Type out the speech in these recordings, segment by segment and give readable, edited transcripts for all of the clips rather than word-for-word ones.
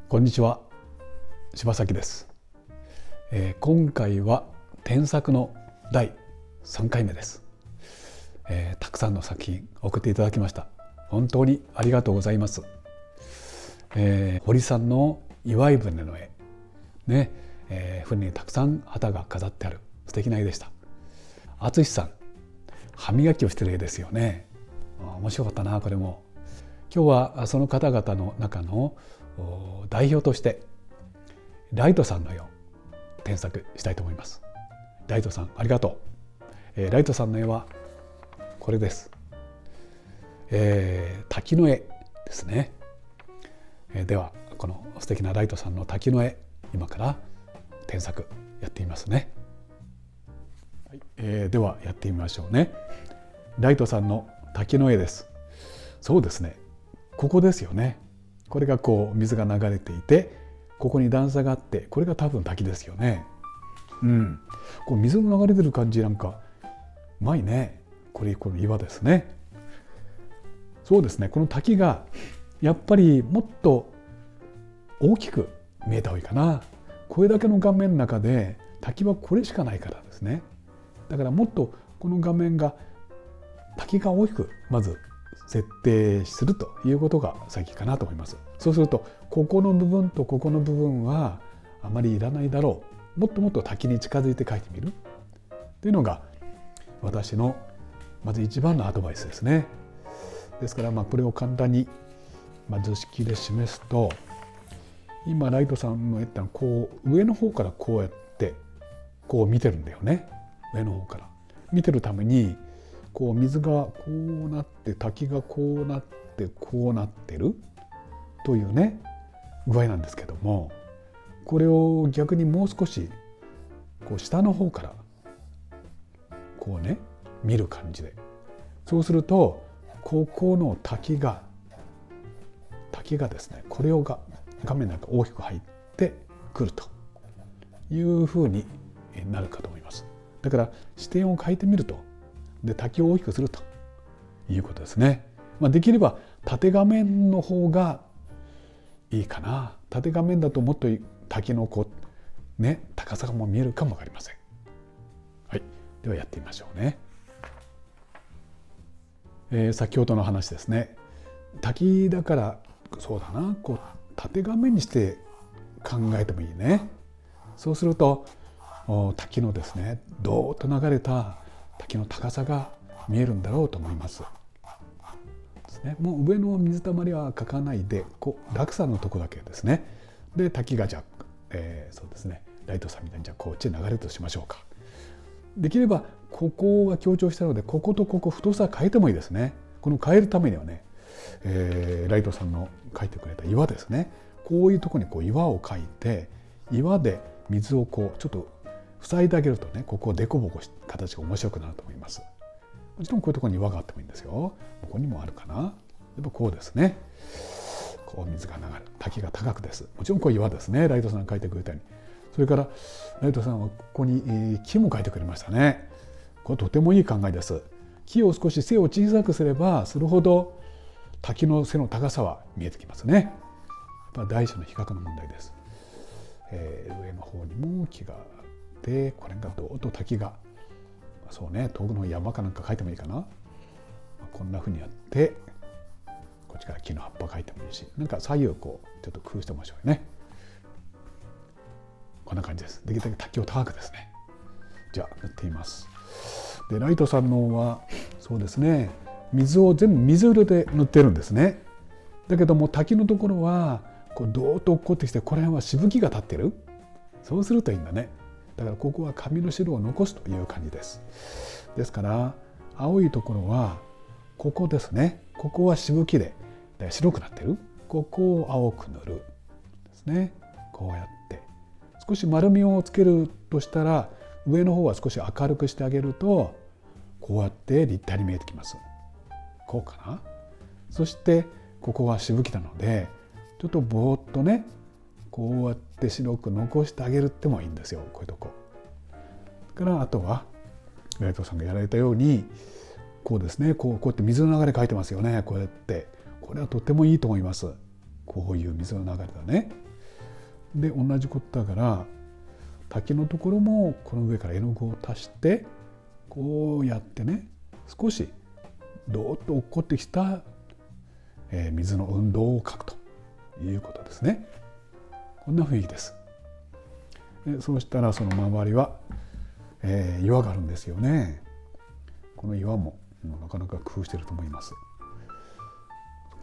こんにちは、柴崎です。今回は添削の第3回目です。たくさんの作品送っていただきました。本当にありがとうございます。堀さんの祝い船の絵ね、船にたくさん旗が飾ってある素敵な絵でした。淳さん、歯磨きをしてる絵ですよね。面白かったな。これも今日はその方々の中の代表としてライトさんの絵を添削したいと思います。ライトさん、ありがとう。ライトさんの絵はこれです。滝の絵ですね。ではこの素敵なライトさんの滝の絵、今から添削やってみますね。はい、ではやってみましょうね。ライトさんの滝の絵です。そうですね、ここですよね。これがこう水が流れていて、ここに段差があって、これが多分滝ですよね。こう水の流れてる感じなんかうまいね。これ岩ですね。そうですね、この滝がやっぱりもっと大きく見えた方がいいかな。これだけの画面の中で滝はこれしかないからですね。だからもっとこの画面が滝が大きくまず設定するということが先かなと思います。そうするとここの部分とここの部分はあまりいらないだろう、もっともっと滝に近づいて描いてみるというのが私のまず一番のアドバイスですね。ですからこれを簡単に図式で示すと、今ライトさんの絵ってのはこう上の方からこうやってこう見てるんだよね。上の方から見てるためにこう水がこうなって滝がこうなってこうなってるというね具合なんですけども、これを逆にもう少しこう下の方からこうね見る感じで、そうするとここの滝がですね、これを画面の中大きく入ってくるというふうになるかと思います。だから視点を変えてみると、で滝を大きくするということですね。できれば縦画面の方がいいかな。縦画面だともっと滝の高さがも見えるかもわかりません。はい、ではやってみましょうね。先ほどの話ですね。滝だからそうだな、こう縦画面にして考えてもいいね。そうすると滝のですね、どーっと流れた滝の高さが見えるんだろうと思います。ですね、もう上の水たまりは描かないで、落差のとこだけですね。で滝がそうですね、ライトさんみたいにこっちに流れるとしましょうか。できればここは強調したので、こことここ太さ変えてもいいですね。この変えるためにはね、ライトさんの描いてくれた岩ですね、こういうところに岩を描いて、岩で水をちょっと塞いであげるとね、ここをデコボコした形が面白くなると思います。もちろんこういうところに岩があってもいいんですよ。ここにもあるかな。やっぱこうですね、こう水が流れる、滝が高くです。もちろんこう岩ですね、ライトさんが描いてくれたように。それからライトさんはここに木も描いてくれましたね。これとてもいい考えです。木を少し背を小さくすればするほど滝の背の高さは見えてきますね。やっぱ大小の比較の問題です。上の方にも木があって、これがどーっと滝が、そうね、遠くの山かなんか描いてもいいかな。こんな風にやって、こっちから木の葉っぱ描いてもいいし、なんか左右ちょっと工夫してみましょうね。こんな感じです。できるだけ滝を高くですね。じゃあ塗ってみます。でライトさんのはそうですね、水を全部水色で塗ってるんですね。だけども滝のところはどーっと落っこってきて、この辺はしぶきが立ってる。そうするといいんだね。だからここは紙の白を残すという感じです。ですから青いところはここですね。ここはしぶきで白くなってる。ここを青く塗るですね。こうやって少し丸みをつけるとしたら、上の方は少し明るくしてあげると、こうやって立体に見えてきます。こうかな。そしてここはしぶきなので、ちょっとぼーっとね、こうやって白く残してあげるってもいいんですよ。こういうとこ。だからあとはライトさんがやられたように、こうですね、こうやって水の流れ描いてますよね。こうやって、これはとてもいいと思います。こういう水の流れだね。で同じことだから滝のところもこの上から絵の具を足してこうやってね少しどーっと落っこってきた、水の運動を描くということですね。こんな雰囲気です。そうしたらその周りは、岩があるんですよね。この岩もなかなか工夫していると思います。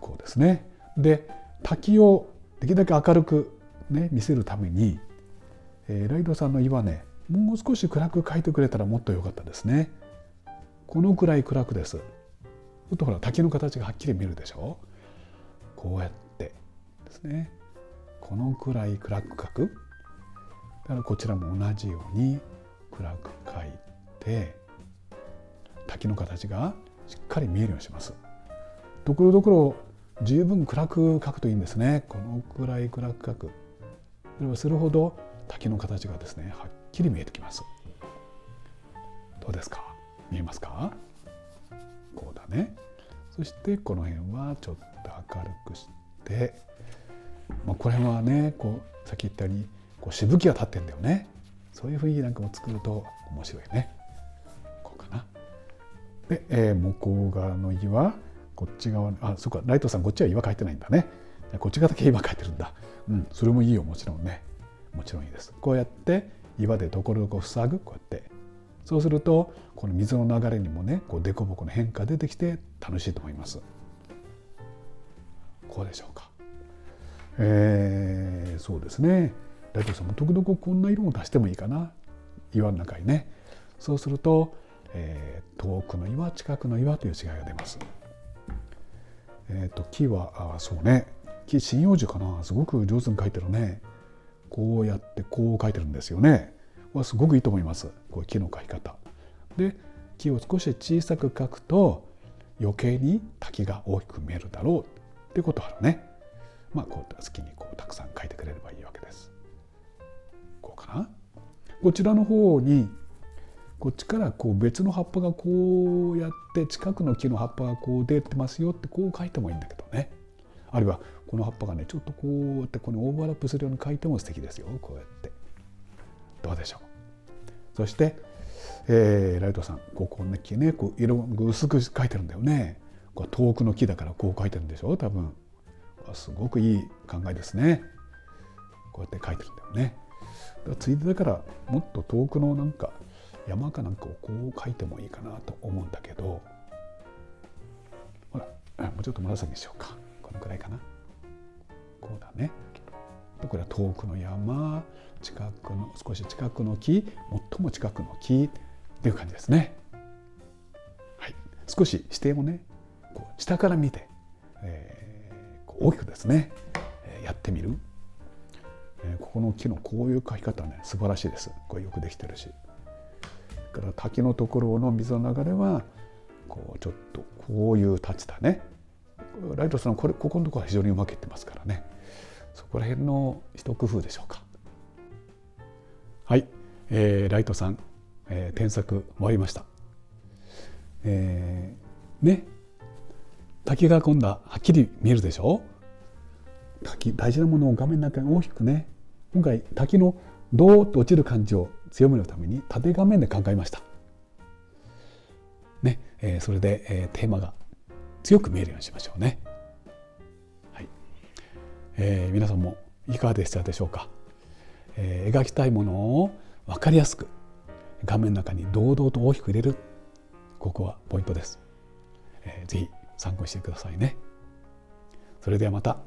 こうですね。で滝をできるだけ明るく、ね、見せるために、ライドさんの岩ねもう少し暗く描いてくれたらもっと良かったですね。このくらい暗くです。ちょっとほら滝の形がはっきり見えるでしょ。こうやってですねこのくらい暗く描く。だからこちらも同じように暗く描いて滝の形がしっかり見えるようにします。ところどころ十分暗く描くといいんですね。このくらい暗く描く。それをするほど滝の形がですねはっきり見えてきます。どうですか？見えますか？こうだね。そしてこの辺はちょっと明るくして、この辺はねこうさっき言ったようにこうしぶきが立ってんだよね。そういう雰囲気なんかも作ると面白いね。こうかな。で、向こう側の岩こっち側そうかライトさんこっちは岩描いてないんだね。こっち側だけ岩描いてるんだ。それもいいよもちろんね。もちろんいいです。こうやって岩でところどころ塞ぐこうやって。そうするとこの水の流れにもねこう凸凹の変化出てきて楽しいと思います。こうでしょうか。そうですね。ライトさんも時々こんな色を出してもいいかな。岩の中にね。そうすると、遠くの岩近くの岩という違いが出ます。木はそうね木針葉樹かな。すごく上手に描いてるね。こうやってこう描いてるんですよね。すごくいいと思います。こういう木の描き方で木を少し小さく描くと余計に滝が大きく見えるだろうっていうことがあるね。こうやって好きにこうたくさん描いてくれればいいわけです。こうかな。こちらの方にこっちからこう別の葉っぱがこうやって近くの木の葉っぱがこう出てますよってこう描いてもいいんだけどね。あるいはこの葉っぱがねちょっとこうやってここにオーバーラップするように描いても素敵ですよ。こうやってどうでしょう。そして、ライトさんここの木ねこう色薄く描いてるんだよね。こう遠くの木だからこう描いてるんでしょ多分。すごくいい考えですね。こうやって描いてるんだよね。ついでだからもっと遠くのなんか山かなんかをこう描いてもいいかなと思うんだけど、ほらもうちょっと紫にしようか。このくらいかな。こうだね。でこれは遠くの山近くの少し近くの木最も近くの木っていう感じですね。はい、少し視点をねこう下から見て、大きくですね、やってみる。ここの木のこういう描き方はね素晴らしいです。これよくできてるし。だから滝のところの水の流れはこうちょっとこういうタッチだね。ライトさんここのところは非常にうまくいってますからね。そこら辺の一工夫でしょうか。はい、ライトさん、添削終わりました。滝が今度ははっきり見えるでしょ。滝大事なものを画面の中に大きくね。今回滝のドーッと落ちる感じを強めるために縦画面で考えました。ね、それで、テーマが強く見えるようにしましょうね。はい、皆さんもいかがでしたでしょうか。描きたいものを分かりやすく画面の中に堂々と大きく入れる、ここはポイントです。ぜひ参考にしてくださいね。それではまた。